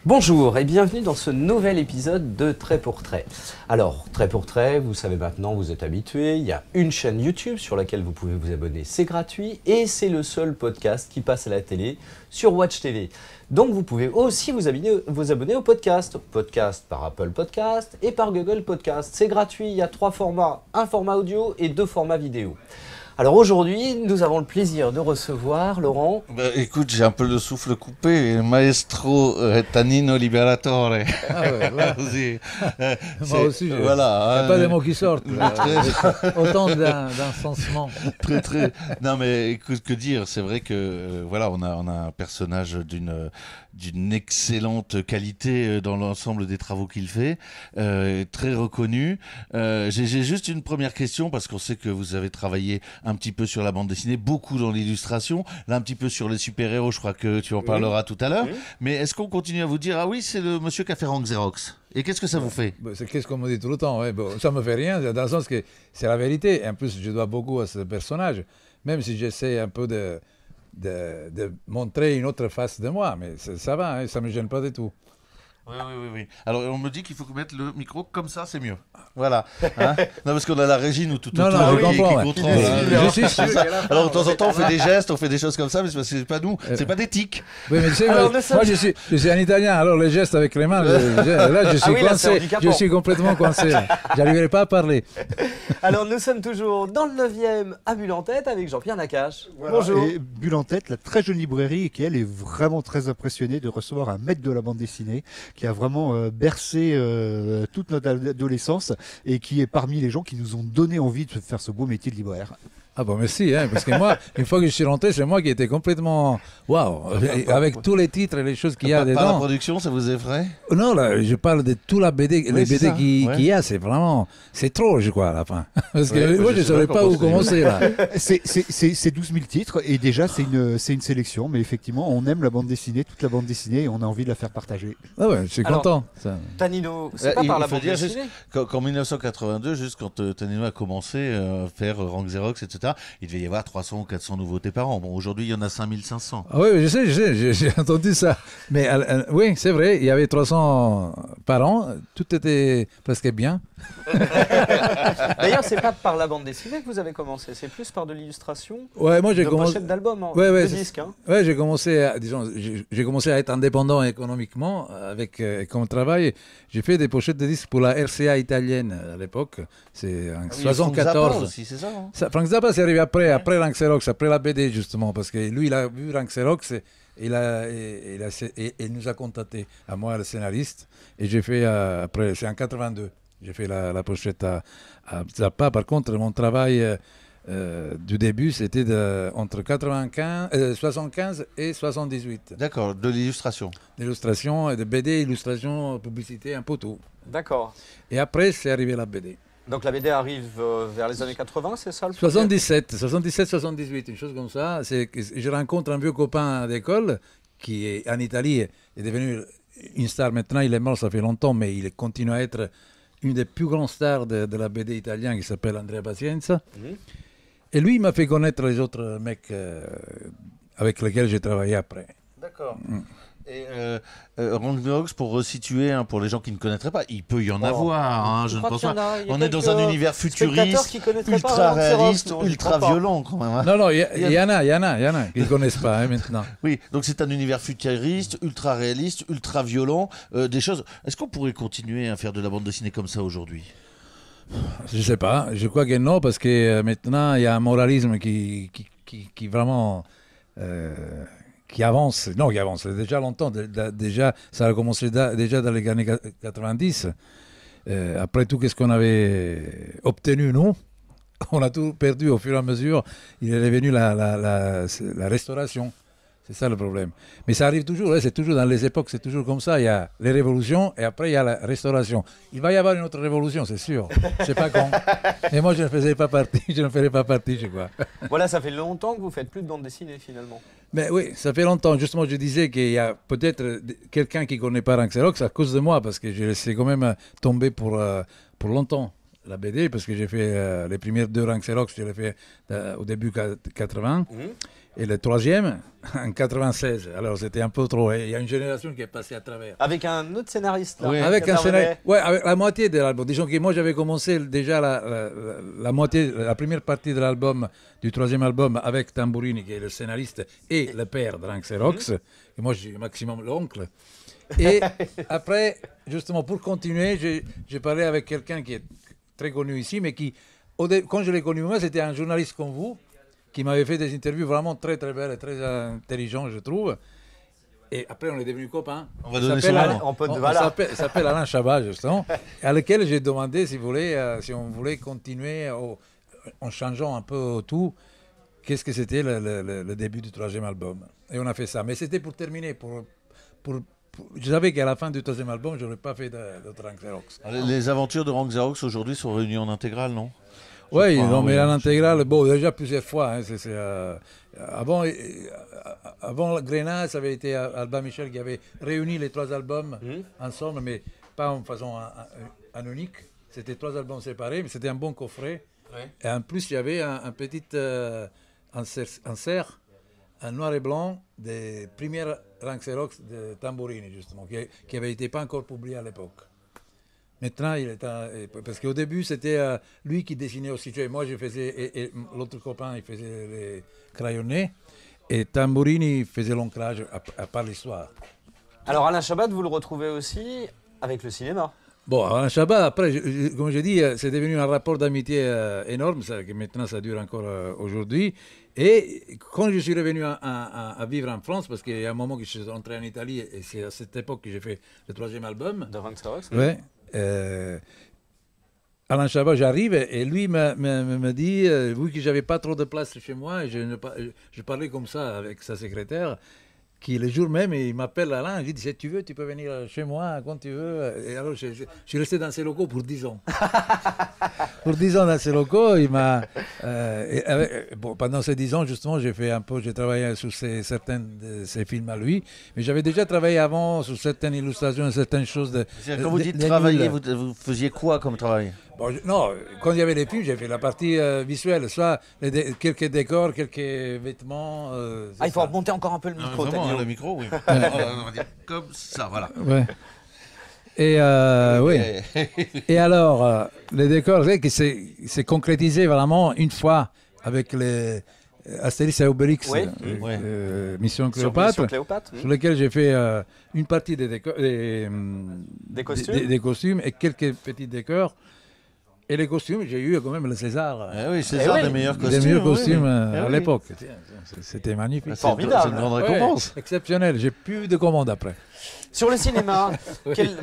Bonjour et bienvenue dans ce nouvel épisode de Trait pour Trait. Alors, Trait pour Trait, vous savez maintenant, vous êtes habitués, il y a une chaîne YouTube sur laquelle vous pouvez vous abonner, c'est gratuit et c'est le seul podcast qui passe à la télé sur Watch TV. Donc vous pouvez aussi vous abonner au podcast. Podcast par Apple Podcast et par Google Podcast. C'est gratuit, il y a 3 formats, un format audio et 2 formats vidéo. Alors aujourd'hui, nous avons le plaisir de recevoir Laurent. Écoute, j'ai un peu le souffle coupé, maestro Tanino Liberatore. Ah ouais, voilà. Moi aussi, voilà, il n'y a pas des mots qui sortent. Autant d'incensements. Très. Non mais écoute, que dire, c'est vrai que voilà, on a un personnage d'une excellente qualité dans l'ensemble des travaux qu'il fait, très reconnu. J'ai juste une première question parce qu'on sait que vous avez travaillé un petit peu sur la bande dessinée, beaucoup dans l'illustration, là un petit peu sur les super-héros, je crois que tu en parleras tout à l'heure. Mais est-ce qu'on continue à vous dire, ah oui, c'est le monsieur qui a fait Rank Xerox? Et qu'est-ce que ça vous fait? C'est qu'est-ce qu'on me dit tout le temps. Ça me fait rien, dans le sens que c'est la vérité. Et en plus, je dois beaucoup à ce personnage, même si j'essaie un peu de montrer une autre face de moi. Mais ça va, hein, ça ne me gêne pas du tout. Oui. Alors, on me dit qu'il faut mettre le micro comme ça, c'est mieux. Voilà. Hein, non, parce qu'on a la régie, nous, tout autour qui contrôle. Je suis sûr. Alors, de temps en temps, on fait des gestes, on fait des choses comme ça, mais c'est pas nous, c'est pas des tics. Oui, mais tu sais, moi, je suis un Italien, alors les gestes avec les mains, là, je suis coincé. Je suis complètement coincé. J'arriverai pas à parler. Alors, nous sommes toujours dans le 9e à Bulle en Tête avec Jean-Pierre Nakache. Voilà. Bonjour. Et Bulle en Tête, la très jeune librairie, qui elle est vraiment très impressionnée de recevoir un maître de la bande dessinée, qui a vraiment bercé toute notre adolescence et qui est parmi les gens qui nous ont donné envie de faire ce beau métier de libraire. Ah bon, merci, hein, parce que moi, une fois que je suis rentré, c'est moi qui étais complètement waouh, avec tous les titres et les choses qu'il y a dedans. Pas la production, ça vous effraie? Non, là, je parle de toute la BD, les BD qu'il y a, c'est vraiment, c'est trop, je crois, à la fin. Parce que moi, je ne savais pas où commencer, là. C'est 12 000 titres, et déjà, c'est une sélection, mais effectivement, on aime la bande dessinée, toute la bande dessinée, et on a envie de la faire partager. Ah ouais, je suis content. Ça. Tanino, c'est pas par la bande dessinée. Qu'en 1982, juste quand Tanino a commencé à faire Rank Xerox, etc., il devait y avoir 300 ou 400 nouveautés par an. Bon, aujourd'hui, il y en a 5500. Ah oui, je sais, j'ai entendu ça. Mais oui, c'est vrai, il y avait 300 par an, tout était presque bien. D'ailleurs, c'est pas par la bande dessinée que vous avez commencé, c'est plus par de l'illustration, moi j'ai commencé pochette d'album, de disques. Hein. Ouais, j'ai commencé à être indépendant économiquement comme travail. J'ai fait des pochettes de disques pour la RCA italienne à l'époque. C'est en 74. Aussi, c'est ça, hein. Frank Zappa, c'est arrivé après Rank Xerox, après la BD justement, parce que lui, il a vu Rank Xerox et il nous a contactés, à moi, le scénariste, et j'ai fait, après, c'est en 82, j'ai fait la pochette à Zappa. Par contre, mon travail du début, c'était entre 75 et 78. D'accord, de l'illustration. D'illustration, et de BD, illustration, publicité, un peu tout. D'accord. Et après, c'est arrivé la BD. Donc la BD arrive vers les années 80, c'est ça le 77-78, une chose comme ça. Je rencontre un vieux copain d'école qui est en Italie, est devenu une star maintenant, il est mort, ça fait longtemps, mais il continue à être une des plus grandes stars de la BD italienne qui s'appelle Andrea Pazienza. Et lui, il m'a fait connaître les autres mecs avec lesquels j'ai travaillé après. D'accord. Et Rank Xerox, pour resituer, pour les gens qui ne connaîtraient pas, il peut y en avoir, je ne pense pas. On est dans un univers futuriste, ultra réaliste, ultra violent quand même. Hein. Non, il y en a qui ne connaissent pas maintenant. Oui, donc c'est un univers futuriste, ultra réaliste, ultra violent, des choses. Est-ce qu'on pourrait continuer à faire de la bande dessinée comme ça aujourd'hui? Je ne sais pas, je crois que non, parce que maintenant il y a un moralisme qui vraiment... qui avance, déjà longtemps, déjà, ça a commencé déjà dans les années 90. Après tout, qu'est-ce qu'on avait obtenu, nous? On a tout perdu au fur et à mesure. Il est revenu la restauration. C'est ça le problème. Mais ça arrive toujours, c'est toujours dans les époques, c'est toujours comme ça. Il y a les révolutions et après il y a la restauration. Il va y avoir une autre révolution, c'est sûr. C'est pas con. Et moi, je ne ferai pas partie, je crois. Voilà, ça fait longtemps que vous faites plus de bande dessinée finalement. Mais oui, ça fait longtemps. Justement, je disais qu'il y a peut-être quelqu'un qui ne connaît pas Ranxerox à cause de moi, parce que j'ai laissé quand même tomber pour longtemps la BD, parce que j'ai fait les premières 2 Ranxerox, je l'ai fait au début 80, et le 3e en 96. Alors c'était un peu trop. Il y a une génération qui est passée à travers. Avec un autre scénariste là. Oui. Avec qui un intervenait. scénario, ouais, avec la moitié de l'album. Disons que moi j'avais commencé déjà la moitié, la première partie de l'album, du 3e album, avec Tamburini, qui est le scénariste et le père de Ranxerox. Et moi j'ai maximum l'oncle. Et après, justement, pour continuer, j'ai parlé avec quelqu'un qui est très connu ici, mais qui, quand je l'ai connu moi, c'était un journaliste comme vous, qui m'avait fait des interviews vraiment très très belles et très intelligentes, je trouve. Et après, on est devenus copains. On va donner son nom. Il s'appelle Alain Chabat, justement, à lequel j'ai demandé si on voulait continuer en changeant un peu tout. Qu'est-ce que c'était le début du 3e album. Et on a fait ça. Mais c'était pour terminer. Je savais qu'à la fin du 3e album, je n'aurais pas fait d'autres Ranxerox. Les aventures de Ranxerox aujourd'hui sont réunies en intégrale, non? Oui, non, mais oui, à l'intégrale, bon, déjà plusieurs fois. Hein, avant Grenade, ça avait été Alba Michel qui avait réuni les 3 albums ensemble, mais pas en façon unique. C'était 3 albums séparés, mais c'était un bon coffret. Ouais. Et en plus, il y avait un petit insert en noir et blanc des premières Ranxerox de Tamburini, justement, qui n'avait été pas encore publié à l'époque. Maintenant, parce qu'au début, c'était lui qui dessinait aussi. Moi, je faisais, et l'autre copain, il faisait les crayonnés, et Tamburini faisait l'ancrage à part l'histoire. Alors Alain Chabat, vous le retrouvez aussi avec le cinéma. Bon, Alain Chabat, après, comme je dis, c'est devenu un rapport d'amitié énorme, que maintenant ça dure encore aujourd'hui. Et quand je suis revenu à vivre en France, parce qu'il y a un moment que je suis rentré en Italie, et c'est à cette époque que j'ai fait le 3e album. De Ranxerox. Ouais. Alain Chabat, j'arrive et lui me dit, vu que j'avais pas trop de place chez moi, et je parlais comme ça avec sa secrétaire, qui le jour même, il m'appelle Alain, il dit, si tu veux, tu peux venir chez moi quand tu veux. Et alors, je suis resté dans ces locaux pour 10 ans. Pour 10 ans dans ces locaux, il m'a... pendant ces 10 ans, justement, j'ai travaillé sur certains de ses films à lui, mais j'avais déjà travaillé avant sur certaines illustrations, certaines choses Quand vous dites travailler, vous faisiez quoi comme travail? Bon, non, quand il y avait les films, j'ai fait la partie visuelle, soit quelques décors, quelques vêtements. Il faut remonter encore un peu le micro. Vraiment, le micro, oui. On va dire comme ça, voilà. Ouais. Et oui. Et alors, les décors, c'est concrétisé vraiment une fois avec les Astérix et Obélix, Mission Cléopâtre, sur lesquels j'ai fait une partie des costumes et quelques petits décors. Et les costumes, j'ai eu quand même le César. Oui, César des meilleurs costumes. Des meilleurs costumes à l'époque. C'était magnifique. Formidable. C'est une grande récompense. Exceptionnel. J'ai plus de commandes après. Sur le cinéma,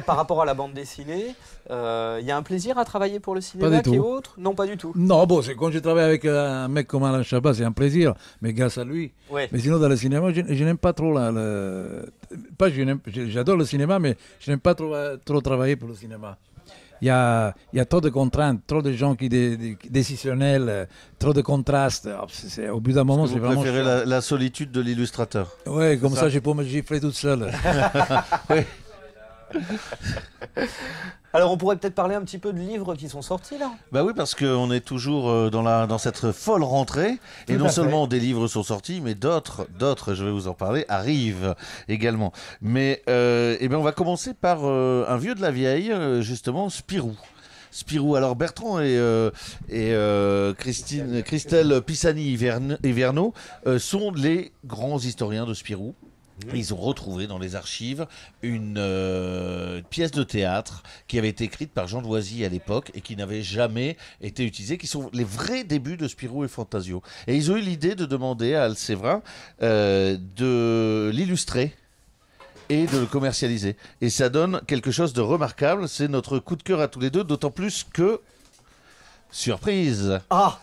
par rapport à la bande dessinée, il y a un plaisir à travailler pour le cinéma qui est autre? Non, pas du tout. Non, bon, quand je travaille avec un mec comme Alain Chabat, c'est un plaisir, mais grâce à lui. Ouais. Mais sinon, dans le cinéma, je n'aime pas trop j'adore le cinéma, mais je n'aime pas trop travailler pour le cinéma. Il y a trop de contraintes, trop de gens décisionnels, trop de contrastes. Au bout d'un moment, c'est vraiment... Vous préférez la solitude de l'illustrateur. Oui, comme ça, je peux me gifler toute seule. Oui. Alors, on pourrait peut-être parler un petit peu de livres qui sont sortis, là. Bah oui, parce qu'on est toujours dans cette folle rentrée. Et non seulement des livres sont sortis, mais d'autres, je vais vous en parler, arrivent également. Mais on va commencer par un vieux de la vieille, justement, Spirou. Spirou. Alors Bertrand et Christelle Pisani-Hiverno sont les grands historiens de Spirou. Ils ont retrouvé dans les archives une pièce de théâtre qui avait été écrite par Jean Loisy à l'époque et qui n'avait jamais été utilisée, qui sont les vrais débuts de Spirou et Fantasio. Et ils ont eu l'idée de demander à Al Séverin de l'illustrer et de le commercialiser. Et ça donne quelque chose de remarquable. C'est notre coup de cœur à tous les deux, d'autant plus que... Surprise! Ah!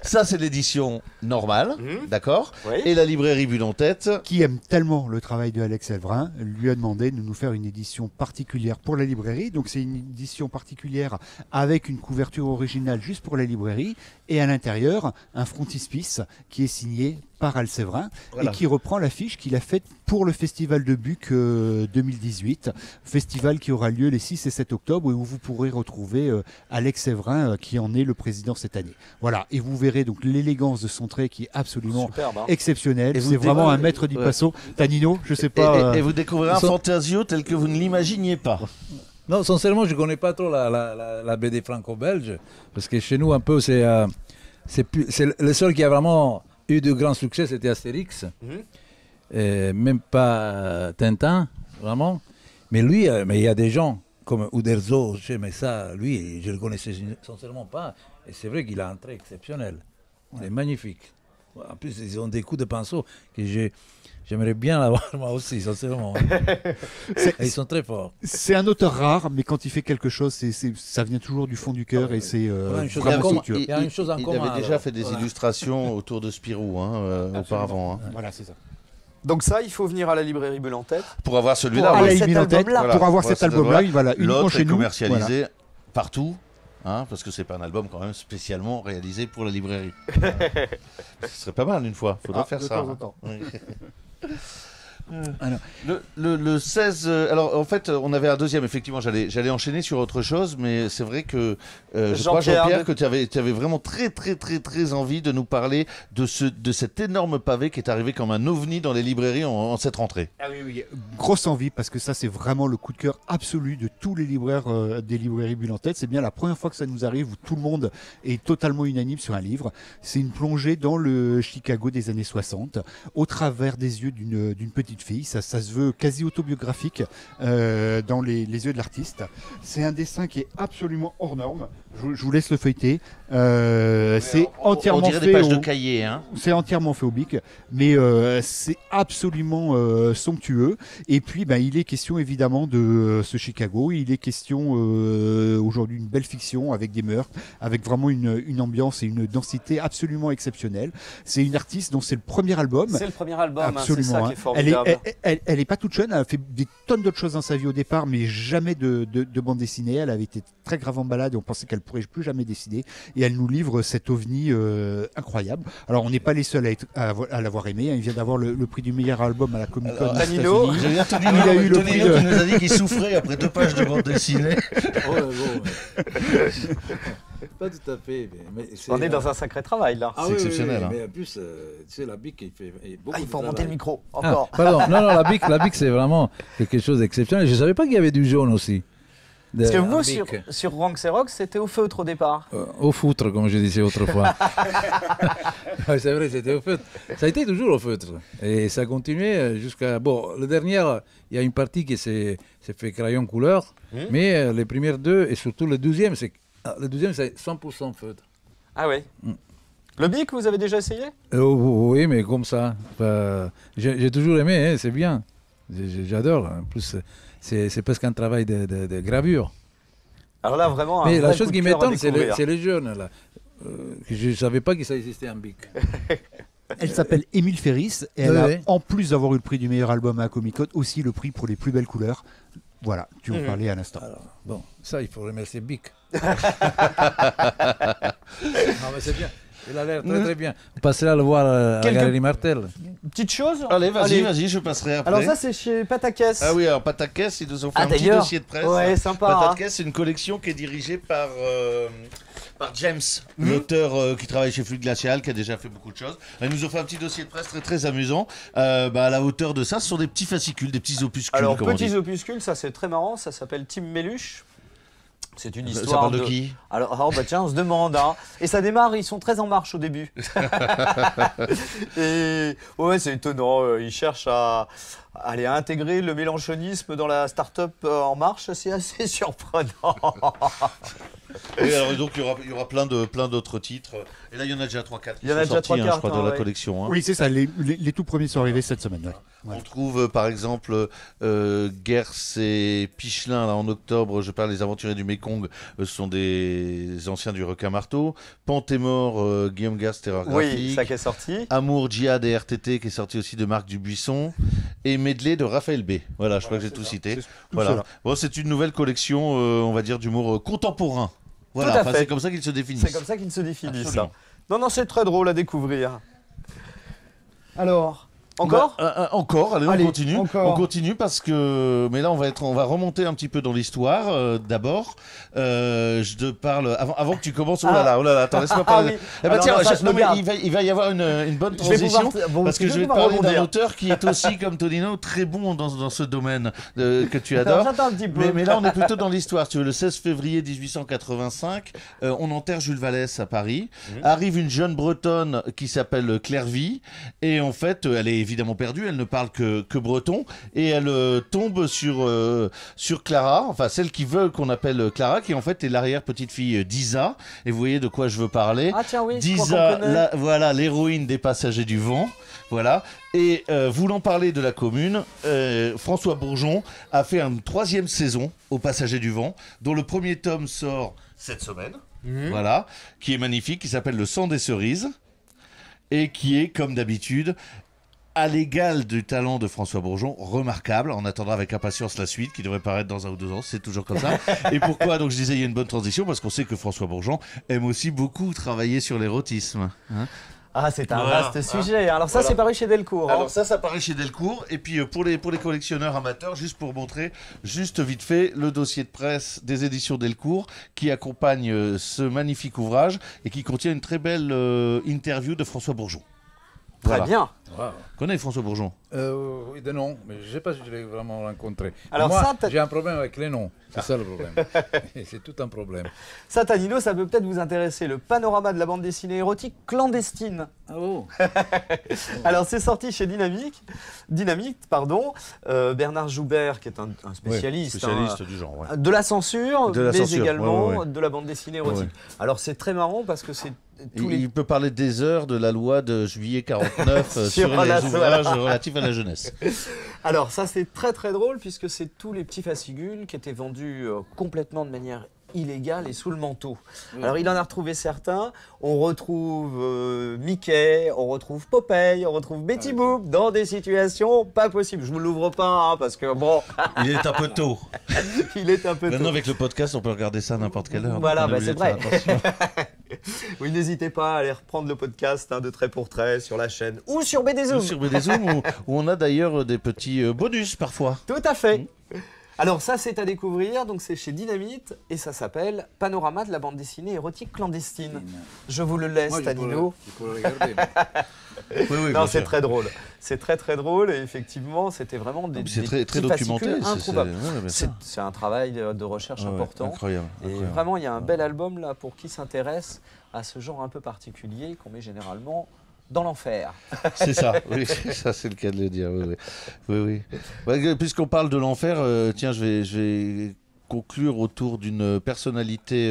Ça, c'est l'édition normale, d'accord? Oui. Et la librairie Bulle en Tête, qui aime tellement le travail de Alex Séverin, lui a demandé de nous faire une édition particulière pour la librairie. Donc, c'est une édition particulière avec une couverture originale juste pour la librairie. Et à l'intérieur, un frontispice qui est signé par Al Séverin Voilà. et qui reprend l'affiche qu'il a faite pour le Festival de Buc 2018, festival qui aura lieu les 6 et 7 octobre et où vous pourrez retrouver Alex Séverin qui en est le président cette année. Voilà, et vous verrez donc l'élégance de son trait qui est absolument Superbe, hein. exceptionnelle. Et vous C'est vraiment découvrez- un maître du ouais. passo. Tanino, je sais pas. Et vous découvrez un Sans- Fantasio tel que vous ne l'imaginiez pas. Non, sincèrement, je ne connais pas trop la BD franco-belge, parce que chez nous, un peu, c'est le seul qui a vraiment eu de grands succès, c'était Astérix. Mhm. Et même pas Tintin, vraiment. Mais lui, mais il y a des gens comme Uderzo, je sais, mais ça, lui, je ne le connaissais sincèrement pas. Et c'est vrai qu'il a un trait exceptionnel. Il est magnifique. En plus, ils ont des coups de pinceau que j'aimerais bien l'avoir moi aussi, sincèrement. Et ils sont très forts. C'est un auteur rare, mais quand il fait quelque chose, ça vient toujours du fond du cœur et c'est Voilà, une chose vraiment en commun. somptueux. Il y a une chose en commun, avait déjà alors. fait des Voilà. illustrations autour de Spirou auparavant. Hein. Voilà, c'est ça. Donc ça, il faut venir à la librairie Bulle en tête. Pour avoir celui-là, Pour Ah, avoir oui. là, il met en tête, album-là. pour avoir Voilà, cet album-là, voilà, uniquement l'autre chez est nous. commercialisé Voilà. partout. Hein, parce que c'est pas un album quand même spécialement réalisé pour la librairie. Ce serait pas mal une fois, faudrait faire de ça. temps en hein. temps. Oui. Alors. Le 16, alors en fait on avait un deuxième, effectivement j'allais enchaîner sur autre chose, mais c'est vrai que je crois Jean-Pierre que tu avais vraiment très envie de nous parler de cet énorme pavé qui est arrivé comme un ovni dans les librairies en cette rentrée. Ah oui, oui, grosse envie parce que ça c'est vraiment le coup de cœur absolu de tous les libraires des librairies Bulle en tête. C'est bien la première fois que ça nous arrive où tout le monde est totalement unanime sur un livre. C'est une plongée dans le Chicago des années 60 au travers des yeux d'une petite fille. Ça se veut quasi autobiographique dans les yeux de l'artiste. C'est un dessin qui est absolument hors norme. Je vous laisse le feuilleter. C'est entièrement On dirait des fait pages de au- cahier. Hein. c'est entièrement fait au bic, mais c'est absolument somptueux. Et puis, ben, il est question évidemment de ce Chicago. Il est question aujourd'hui d'une belle fiction avec des meurtres, avec vraiment une ambiance et une densité absolument exceptionnelle. C'est une artiste dont c'est le premier album. C'est le premier album, hein, c'est Absolument. ça hein. qui est formidable. Elle est pas toute jeune. Elle a fait des tonnes d'autres choses dans sa vie au départ, mais jamais de bande dessinée. Elle avait été très grave en balade et on pensait qu'elle pourrait plus jamais dessiner. Et elle nous livre cet ovni incroyable. Alors, on n'est pas les seuls à l'avoir aimé. Hein. Il vient d'avoir le prix du meilleur album à la Comic Con. Alors, Tanino, J'ai bien entendu Il a eu le prix Tonino de- qui nous a dit qu'il souffrait après 2 pages de bande dessinée. Pas tout à fait. on est dans un sacré travail là. Ah C'est exceptionnel, hein. Mais en plus, tu sais, la BIC, il fait beaucoup Ah, il de faut remonter le travail. micro, Ah, encore. pardon, non, la BIC, c'est vraiment quelque chose d'exceptionnel. Je ne savais pas qu'il y avait du jaune aussi. Parce que Un vous, bic. sur Ranks et Rocks, c'était au feutre au départ. Au foutre, comme je disais autrefois. Ouais, c'est vrai, c'était au feutre. Ça a été toujours au feutre. Et ça a continué jusqu'à... Bon, le dernier, il y a une partie qui s'est fait crayon couleur, mais les premières deux, et surtout le deuxième, c'est 100% feutre. Ah oui. Le bic, vous avez déjà essayé? Oui, mais comme ça. J'ai toujours aimé, hein, c'est bien. J'adore. En plus, c'est presque un travail de gravure. Alors là, vraiment, Mais un la vrai chose coup qui de cœur à m'étonne, découvrir. c'est les jeunes. Là. Je ne savais pas que ça existait en bic. Elle s'appelle Émile Ferris et elle Ouais. a, en plus d'avoir eu le prix du meilleur album à Comic Con, aussi le prix pour les plus belles couleurs. Voilà, tu en parlais à l'instant. Alors, bon, ça, il faut remercier Bic. non, mais c'est bien. Il a l'air très bien. On passera le voir à la Quelques- Galerie Martel. Petite chose. Allez, vas-y, je passerai après. Alors ça, c'est chez Patakès. Ah oui, alors Patakès, ils nous ont fait Ah, un petit d'ailleurs. dossier de presse. Ouais, sympa. hein. Patakès, c'est une collection qui est dirigée par James, l'auteur qui travaille chez Flux Glacial, qui a déjà fait beaucoup de choses. Ils nous ont fait un petit dossier de presse très amusant. À la hauteur de ça, ce sont des petits fascicules, des petits opuscules. Alors, comme on petits dit. opuscules, ça c'est très marrant, ça s'appelle Tim Méluche. C'est une Ça histoire parle de qui? Alors, oh, bah tiens, on se demande. Hein. Et ça démarre, ils sont très en marche au début. Et ouais, c'est étonnant. Ils cherchent à aller intégrer le mélanchonisme dans la start-up en marche. C'est assez surprenant. Et alors, donc, il y aura plein d'autres titres. Et là, il y en a déjà 3-4 Il y en a déjà 3-4, je crois, de la ouais. collection. Hein. Oui, c'est ça, les tout premiers sont arrivés cette semaine. ouais. On trouve par exemple Gers et Pichelin là, en octobre, je parle des aventuriers du Mékong, ce sont des anciens du requin-marteau. Pantémort, Guillaume Gers, Terreur Oui, graphique. ça qui est sorti. Amour, Djihad et RTT qui est sorti aussi de Marc Dubuisson. Et Medley de Raphaël B. Voilà, je crois que j'ai tout cité. C'est tout Voilà. cela. Bon, c'est une nouvelle collection, on va dire, d'humour contemporain. Voilà, Tout à enfin, fait. c'est comme ça qu'il se définit. C'est comme ça qu'ils se définissent. Absolument. Non, c'est très drôle à découvrir. Alors, encore Encore, allez, Allez, on continue. encore. On continue parce que. Mais là, on va remonter un petit peu dans l'histoire. D'abord, je te parle. Avant que tu commences. Oh là là, attends, laisse-moi parler. oui. Eh ben, Alors, tiens, non, ça, je non, me mais garde. il va y avoir une bonne Je vais transition. pouvoir- bon, parce que je je vais vais te pouvoir parler d'un rebondir. auteur qui est aussi, comme Tonino, très bon dans ce domaine que tu Alors, adores. j'attends un petit peu. Mais là, on est plutôt dans l'histoire. Tu veux, le 16 février 1885, on enterre Jules Vallès à Paris. Arrive une jeune Bretonne qui s'appelle Claire Vie. Et en fait, elle est évidemment perdue. Elle ne parle que breton. Et elle tombe sur Clara, enfin celle qui veut qu'on appelle Clara, qui en fait est l'arrière-petite-fille d'Isa. Et vous voyez de quoi je veux parler. Ah tiens, oui, je crois D'Isa, qu'on connaît. voilà, l'héroïne des Passagers du Vent. Voilà. Et voulant parler de la commune, François Bourgeon a fait une 3e saison aux Passagers du Vent, dont le premier tome sort cette semaine. Voilà, qui est magnifique, qui s'appelle Le sang des cerises, et qui est, comme d'habitude, à l'égal du talent de François Bourgeon, remarquable. On attendra avec impatience la suite, qui devrait paraître dans 1 ou 2 ans, c'est toujours comme ça. Et pourquoi, donc je disais, il y a une bonne transition, parce qu'on sait que François Bourgeon aime aussi beaucoup travailler sur l'érotisme. Hein. Ah, c'est un Voilà. vaste sujet. Alors ça, Voilà. c'est paru chez Delcourt. hein. Alors ça paraît chez Delcourt. Et puis pour les collectionneurs amateurs, juste pour montrer, juste vite fait, le dossier de presse des éditions Delcourt qui accompagne ce magnifique ouvrage et qui contient une très belle interview de François Bourgeon. Très Voilà. bien. Wow. Connais François Bourgeon? Oui, de nom, mais je ne sais pas si je l'ai vraiment rencontré. Alors moi, ça, t'as- j'ai un problème avec les noms. C'est ça le problème. C'est tout un problème. Ça, Tanino, ça peut peut-être vous intéresser. Le panorama de la bande dessinée érotique clandestine. Oh. Alors, c'est sorti chez Dynamite, pardon. Bernard Joubert, qui est un spécialiste, Spécialiste du genre, ouais. de la censure, De la mais censure, également ouais, ouais. de la bande dessinée érotique. Ouais. Alors, c'est très marrant parce que c'est tous les... Il peut parler des heures de la loi de juillet 49 Sur sur les la- ouvrages relatifs à la jeunesse. Alors, ça, c'est très très drôle puisque c'est tous les petits fascicules qui étaient vendus complètement de manière illégale et sous le manteau. Alors, il en a retrouvé certains. On retrouve Mickey, on retrouve Popeye, on retrouve Betty Boop dans des situations pas possibles. Je vous l'ouvre pas hein, parce que bon, Il est un peu tôt. il est un peu Maintenant, tôt. avec le podcast, on peut regarder ça à n'importe quelle heure. Voilà, donc on est bah, c'est obligé de faire attention. Oui, n'hésitez pas à aller reprendre le podcast de Trait pour Trait sur la chaîne ou sur BD Zoom. Ou sur BD Zoom, où on a d'ailleurs des petits bonus parfois. Tout à fait. Alors ça, c'est à découvrir, donc c'est chez Dynamite, et ça s'appelle Panorama de la bande dessinée érotique clandestine. Je vous le laisse, Moi, Tanino. je pourrais regarder. Oui, oui, Non, bien c'est sûr. très drôle. C'est très très drôle, et effectivement, c'était vraiment des, C'est des très, très petits documenté. fascicules c'est- introuvables. ouais, bien C'est sûr. c'est un travail de recherche Ouais, ouais, important. incroyable. Et incroyable. vraiment, il y a un bel album là pour qui s'intéresse à ce genre un peu particulier qu'on met généralement dans l'enfer. C'est ça, oui, ça c'est le cas de le dire. Oui, oui. Oui, oui. Ouais, puisqu'on parle de l'enfer, tiens, je vais conclure autour d'une personnalité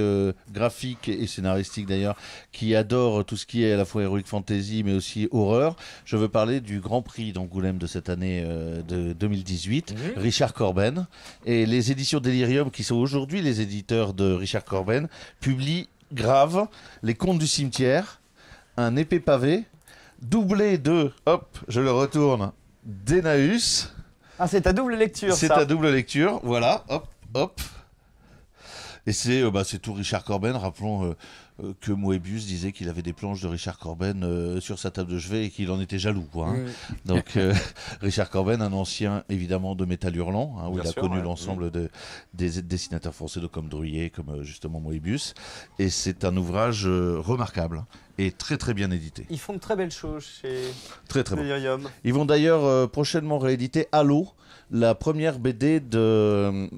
graphique et scénaristique d'ailleurs qui adore tout ce qui est à la fois heroic fantasy mais aussi horreur. Je veux parler du Grand Prix d'Angoulême de cette année de 2018, Richard Corben. Et les éditions Delirium, qui sont aujourd'hui les éditeurs de Richard Corben, publient Grave, Les Contes du Cimetière, un épais pavé, doublé de, hop, je le retourne, d'Emmaüs. Ah, c'est ta double lecture, C'est ça. à double lecture, voilà, hop, hop. Et c'est tout Richard Corben. Rappelons que Moebius disait qu'il avait des planches de Richard Corben sur sa table de chevet et qu'il en était jaloux, quoi, hein. Donc Richard Corben, un ancien évidemment de Métal Hurlant, hein, où Bien il a sûr, connu ouais. l'ensemble des dessinateurs français de comme Druillet, comme justement Moebius. Et c'est un ouvrage remarquable et très très bien édité. Ils font de très belles choses chez Très très bon. Delirium. Ils vont d'ailleurs prochainement rééditer Halo, la première BD de...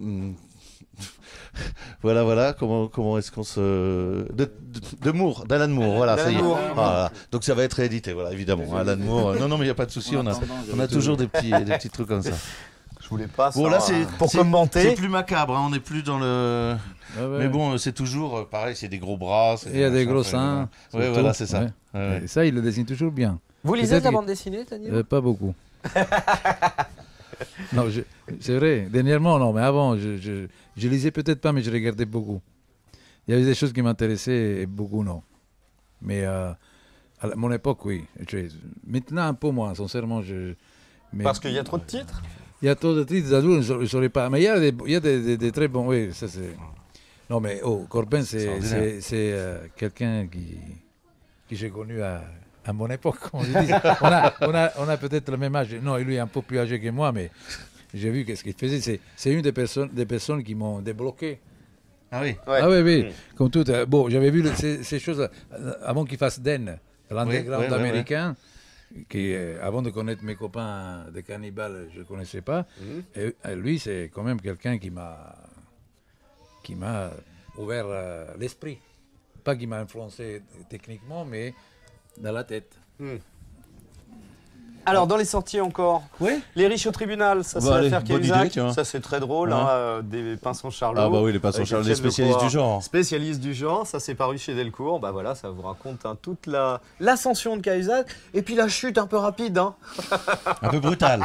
voilà, comment est-ce qu'on se... De Moore, d'Alan Moore, voilà, ça y est. D'Alan Moore. Voilà. Donc ça va être réédité, voilà, évidemment. Alan Moore, non, mais il n'y a pas de souci, on a toujours des petits trucs comme ça. Je voulais pas ça, Bon, là, c'est pour c'est- commenter. C'est plus macabre, hein, on n'est plus dans le... Ouais, ouais. Mais bon, c'est toujours pareil, c'est des gros bras. Et il y a des gros machins, seins. Ouais, surtout. voilà, c'est ça. Ouais. Ouais, ouais. Et ça, il le dessine toujours bien. Vous lisez de Peut-être la qu'il- bande dessinée, Daniel Pas beaucoup. Non, c'est vrai. Dernièrement, non, mais avant, je lisais peut-être pas, mais je regardais beaucoup. Il y avait des choses qui m'intéressaient et beaucoup non. Mais mon époque, oui. Maintenant, un peu moins, sincèrement. Mais Parce qu'il y a trop de titres. il y a trop de titres adultes, je ne saurais pas. Mais il y a des très bons. Oui, ça c'est. Non, mais Corben, C'est c'est ordinaire. quelqu'un qui j'ai connu à à mon époque, comme on dit. On a peut-être le même âge. Non, lui est un peu plus âgé que moi, mais j'ai vu qu'est-ce qu'il faisait. C'est une des personnes qui m'ont débloqué. Ah oui. Ouais. Ah oui, oui, comme tout. Bon, j'avais vu ces choses avant qu'il fasse Den, l'underground américain. Qui, avant de connaître mes copains de cannibales, je ne connaissais pas. Et lui, c'est quand même quelqu'un qui m'a ouvert l'esprit. Pas qui m'a influencé techniquement, mais dans la tête. Alors, dans les sorties encore, Oui. les riches au tribunal, ça c'est Bah, allez, l'affaire bonne Cahuzac. idée, tiens. Ça c'est très drôle, Ouais. hein, des pinsons Charlot. Ah bah oui, les pinsons avec Charlot, les Étienne spécialistes Lecourt, du genre. Spécialistes du genre, ça c'est paru chez Delcourt. Bah voilà, ça vous raconte toute l'ascension de Cahuzac et puis la chute un peu rapide. Hein. Un peu brutal.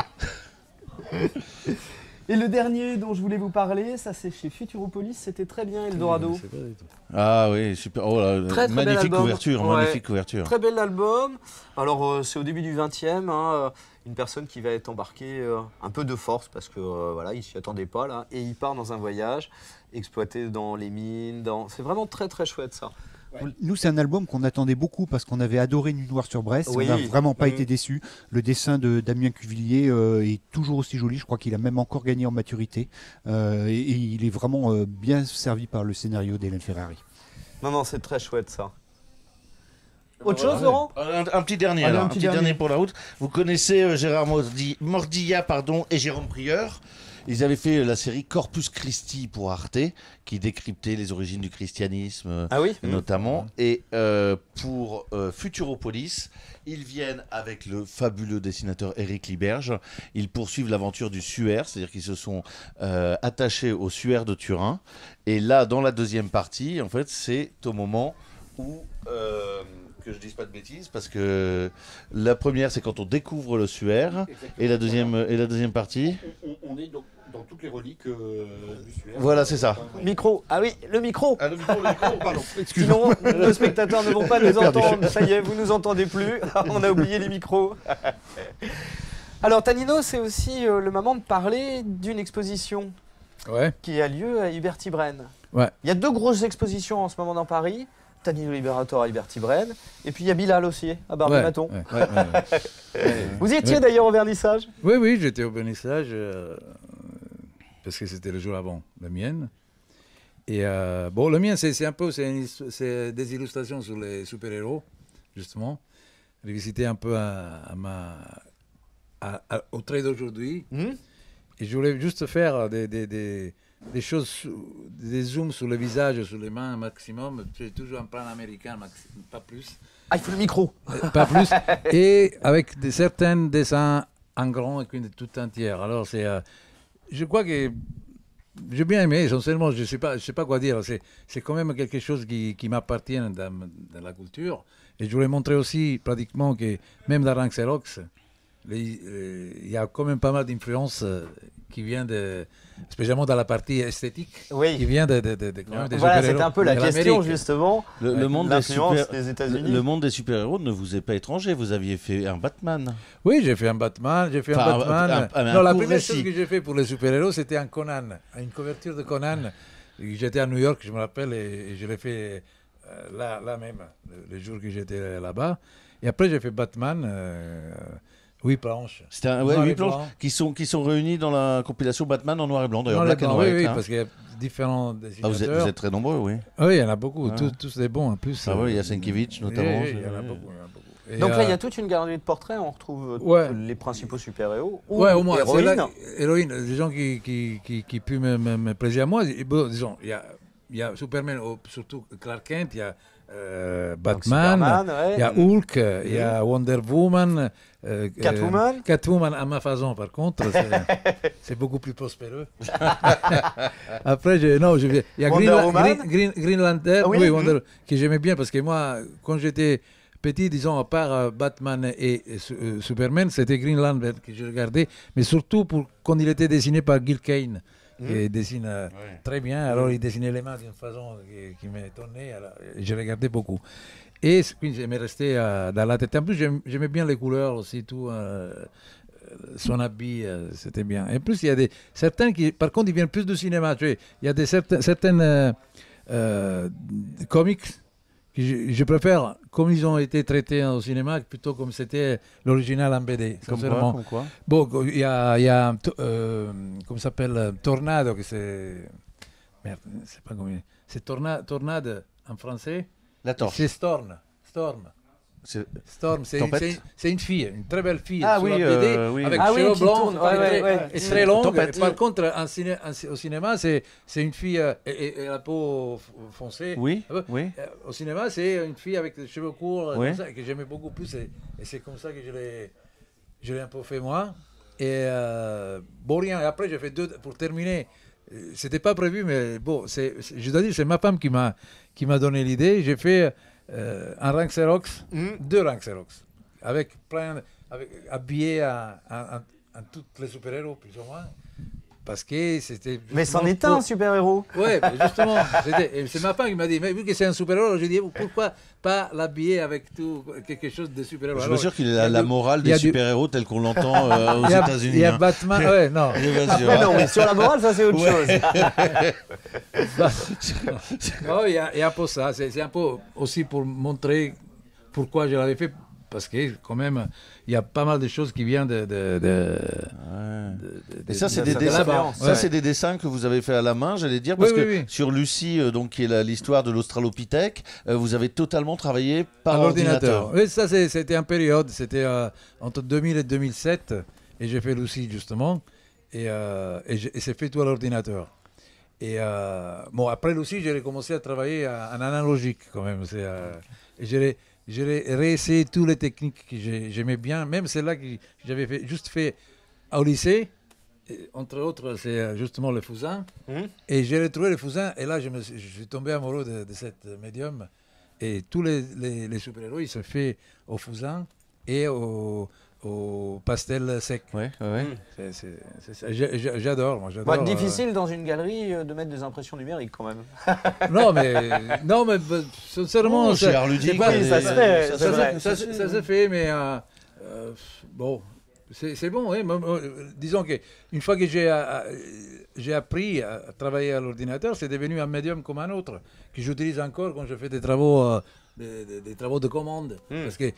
Et le dernier dont je voulais vous parler, ça c'est chez Futuropolis, c'était très bien Eldorado. C'est pas du tout. Ah oui, super. Oh là, Très, très bel magnifique album. couverture, Ouais. magnifique couverture. Très bel album. Alors c'est au début du 20e, hein, une personne qui va être embarquée un peu de force parce que voilà, il s'y attendait pas là, et il part dans un voyage exploité dans les mines. C'est vraiment très très chouette ça. Nous, c'est un album qu'on attendait beaucoup parce qu'on avait adoré Nuit Noire sur Brest. Oui. On n'a vraiment pas été déçus. Le dessin de Damien Cuvillier est toujours aussi joli. Je crois qu'il a même encore gagné en maturité. Et il est vraiment bien servi par le scénario d'Hélène Ferrari. Non, c'est très chouette ça. Autre chose, Laurent? Un petit dernier, Allez, alors, un un petit petit dernier dernier pour la route. Vous connaissez Gérard Mordilla et Jérôme Prieur. Ils avaient fait la série Corpus Christi pour Arte, qui décryptait les origines du christianisme, Ah oui. notamment. Et pour Futuropolis, ils viennent avec le fabuleux dessinateur Éric Liberge. Ils poursuivent l'aventure du Suaire, c'est-à-dire qu'ils se sont attachés au Suaire de Turin. Et là, dans la deuxième partie, en fait, c'est au moment où... que je dise pas de bêtises, parce que la première, c'est quand on découvre le Suaire, et la deuxième partie... On est donc dans toutes les reliques du Suaire. Voilà, c'est ça. Micro. Ah oui, le micro. Ah, le micro, Pardon, excusez-moi. Sinon, nos spectateurs ne vont pas nous perdu. entendre. Ça y est, vous nous entendez plus. On a oublié les micros. Alors, Tanino, c'est aussi le moment de parler d'une exposition Ouais. qui a lieu à Hubert-Ibren. Ouais. Il y a deux grosses expositions en ce moment dans Paris. Tanino Liberator à Hubert-Ibren. Et puis il y a Bilal aussi, à Barbey-Maton. Ouais. Vous y étiez d'ailleurs au vernissage? Oui, j'étais au vernissage parce que c'était le jour avant le mien. Et bon, le mien, c'est un peu c'est des illustrations sur les super-héros, justement. Revisiter un peu au trait d'aujourd'hui. Et je voulais juste faire des choses, des zooms sur le visage, sur les mains maximum. C'est toujours un plan américain, pas plus. Ah, il faut le micro. Pas plus. Et avec certains dessins en grand et une toute entière. Alors, je crois que j'ai bien aimé. Essentiellement, je sais pas quoi dire. C'est quand même quelque chose qui m'appartient dans la culture. Et je voulais montrer aussi pratiquement que même dans Ranxerox, il y a quand même pas mal d'influences qui viennent spécialement dans la partie esthétique, Oui. qui vient des Voilà, super-héros c'était un peu la de question l'Amérique. justement. Le monde L'influence des États-Unis. Le monde des super-héros ne vous est pas étranger. Vous aviez fait un Batman. Oui, j'ai fait un Batman. Enfin, Non, la court première récit. chose que j'ai fait pour les super-héros, c'était un Conan, une couverture de Conan. J'étais à New York, je me rappelle, et je l'ai fait là même, le jour que j'étais là-bas. Et après, j'ai fait Batman, 8 planches. C'était Noir et 8 planches blanc. qui sont réunies dans la compilation Batman en noir et blanc. D'ailleurs, Non, black and oui, white. oui, hein. parce qu'il y a différents Ah, dessinateurs. vous êtes très nombreux, oui. Ah oui, il y en a beaucoup, Ouais. tous des bons en plus. Ah oui, il y a Sienkiewicz notamment. Oui, il y en a beaucoup. Et, Donc là, il y a toute une galerie de portraits. On retrouve ouais. les principaux super-héros. Ou Ouais, au moins. C'est héroïnes. là, héroïne, des gens qui puissent me plaisir à moi. Et bon, disons, il y a Superman, surtout Clark Kent, il y a Batman, Superman, ouais. il y a Hulk, il y a Wonder Woman. Catwoman. Catwoman à ma façon, par contre, c'est beaucoup plus prospéreux. Après, il y a Wonder Woman. Green Lantern, Ah oui. oui, que j'aimais bien parce que moi, quand j'étais petit, disons, à part Batman et Superman, c'était Green Lantern que je regardais, mais surtout quand il était dessiné par Gil Kane, qui dessine très bien. Alors, il dessinait les mains d'une façon qui m'étonnait. Alors, je regardais beaucoup. Et puis, ça m'est resté dans la tête. En plus, j'aimais bien les couleurs aussi, tout. Son habit, c'était bien. Et en plus, il y a certains qui, par contre, ils viennent plus du cinéma. Tu sais, il y a certaines comics je préfère comme ils ont été traités au cinéma plutôt comme c'était l'original en BD. Sincèrement. Comme quoi Bon, il y a comment ça s'appelle, Tornado, que c'est... Merde, c'est pas comment... C'est Tornade en français. La torche. C'est Storm. C'est- Storm, Tempête. c'est une fille, une très belle fille Ah sur oui, la BD, oui. avec Ah oui, cheveux qui blancs, tourne, ouais, ouais. et très longue. Tempête. Par contre, au cinéma, c'est une fille et la peau foncée. Oui, Ah, oui. Au cinéma, c'est une fille avec des cheveux courts, Oui. comme ça, que j'aimais beaucoup plus, et c'est comme ça que je l'ai un peu fait moi. Et bon, rien. Et après, j'ai fait pour terminer. C'était pas prévu, mais bon, je dois dire, c'est ma femme qui m'a donné l'idée. J'ai fait un rank Xerox, 2 ranks Xerox, avec habillé en tous les super-héros, plus ou moins. Parce que c'était. Mais c'en est un super-héros. Ouais, mais justement, c'est ma femme qui m'a dit, mais vu que c'est un super-héros, j'ai dit, pourquoi pas l'habiller avec tout, quelque chose de super-héros. Je suis Alors, sûr qu'il il y a a la du- morale il y des a du- super-héros tels qu'on l'entend aux il y a États-Unis. hein. Batman, ouais, non. Je vous assure, Mais hein. non, mais sur la morale, ça c'est autre chose. Non, il y a un peu ça. C'est un peu aussi pour montrer pourquoi je l'avais fait. Parce que quand même, il y a pas mal de choses qui viennent Et ça, c'est de des sa dessins. expérience. Ça, Ouais. c'est des dessins que vous avez fait à la main, j'allais dire, parce Oui, que oui, oui. sur Lucie, donc qui est l'histoire de l'Australopithèque, vous avez totalement travaillé par à ordinateur. l'ordinateur. Oui, ça, c'était en période. C'était entre 2000 et 2007. Et j'ai fait Lucie, justement. Et c'est fait tout à l'ordinateur. Et bon, après Lucie, j'ai commencé à travailler en analogique, quand même. Et j'ai réessayé toutes les techniques que j'aimais bien, même celle-là que j'avais juste fait au lycée. Et, entre autres, c'est justement le fusain. Et j'ai retrouvé le fusain. Et là, je suis tombé amoureux de cette médium. Et tous les super-héros, ils se font au fusain et au pastel sec. Ouais, ouais. C'est ça. J'adore, moi. J'adore, Difficile dans une galerie de mettre des impressions numériques quand même. Non, mais sincèrement, Oh, chez Art Ludique, c'est pas- oui, ça se fait, ça c'est se- vrai. ça se fait, mais bon, c'est bon. Hein, disons que une fois que j'ai appris à travailler à l'ordinateur, c'est devenu un médium comme un autre que j'utilise encore quand je fais des travaux. Des travaux de commande. Parce que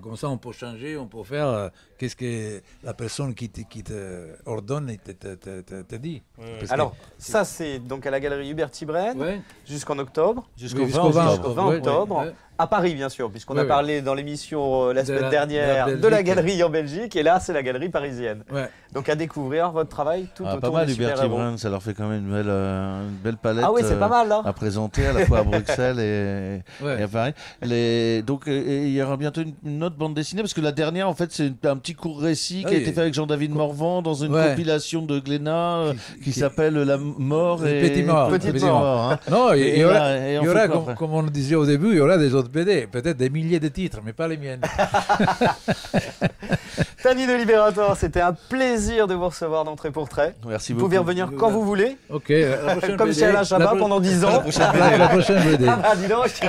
comme ça, on peut changer, on peut faire qu'est-ce que la personne qui te ordonne et te dit. Parce que- Alors, ça c'est donc à la galerie Hubert Tibraine ouais. jusqu'en octobre. Jusqu'au Oui, 20 octobre. Jusqu'au 20 ouais, octobre. ouais. À Paris, bien sûr, puisqu'on Oui, a oui. parlé dans l'émission la semaine la dernière Belgique. de la galerie en Belgique, et là, c'est la galerie parisienne. Ouais. Donc, à découvrir votre travail tout Ah, pas autour mal des Hubert super-héros. Tibraine, ça leur fait quand même une belle palette Ah oui, c'est pas mal, là. à présenter à la fois à Bruxelles et Ouais. à Paris. Donc il y aura bientôt une autre bande dessinée, parce que la dernière, en fait, c'est un petit court récit qui a Oui. été fait avec Jean-David Morvan dans une Ouais. compilation de Glénat qui qui- s'appelle La mort Le et Petit Mort. Petite Petit Mort. Mort. hein. Non, il Et y aura, là, et on il y aura fait quoi comme, après comme on le disait au début, il y aura des autres BD, peut-être des milliers de titres, mais pas les miennes. Tani de Libérator, c'était un plaisir de vous recevoir d'entrée pour trait. Merci Vous beaucoup. pouvez revenir quand vous voulez, Ok, la prochaine comme BD, chez Alain Chabat pendant 10 ans. la prochaine BD. Ah bah, dis donc.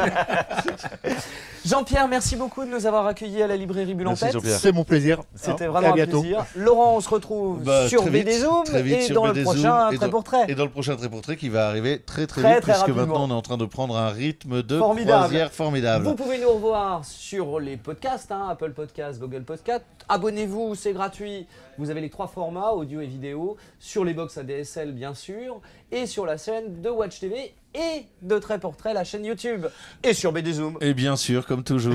Jean-Pierre, merci beaucoup de nous avoir accueillis à la librairie Bulle en Merci, Tête. Jean-Pierre. C'est mon plaisir. C'était Et vraiment à un bientôt. plaisir. Laurent, on se retrouve sur Très vite, BD Zoom très vite et sur dans le BD prochain Zoom, et Trait dans- pour Trait. Et dans le prochain Trait pour Trait qui va arriver très Très, vite, très puisque rapidement. maintenant on est en train de prendre un rythme de Formidable. croisière formidable. Vous pouvez nous revoir sur les podcasts, Apple Podcasts, Google Podcasts. Abonnez-vous, c'est gratuit. Vous avez les 3 formats, audio et vidéo, sur les box ADSL bien sûr, et sur la chaîne de Watch TV et de Trait pour Trait, la chaîne YouTube, et sur BD Zoom. Et bien sûr, comme toujours.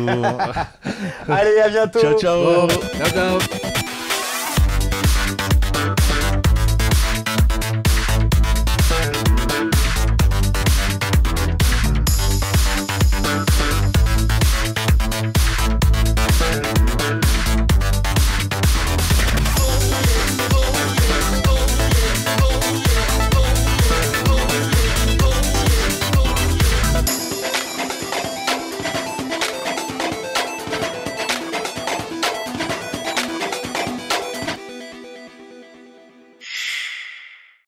Allez, à bientôt. Ciao, ciao. Ciao, ciao.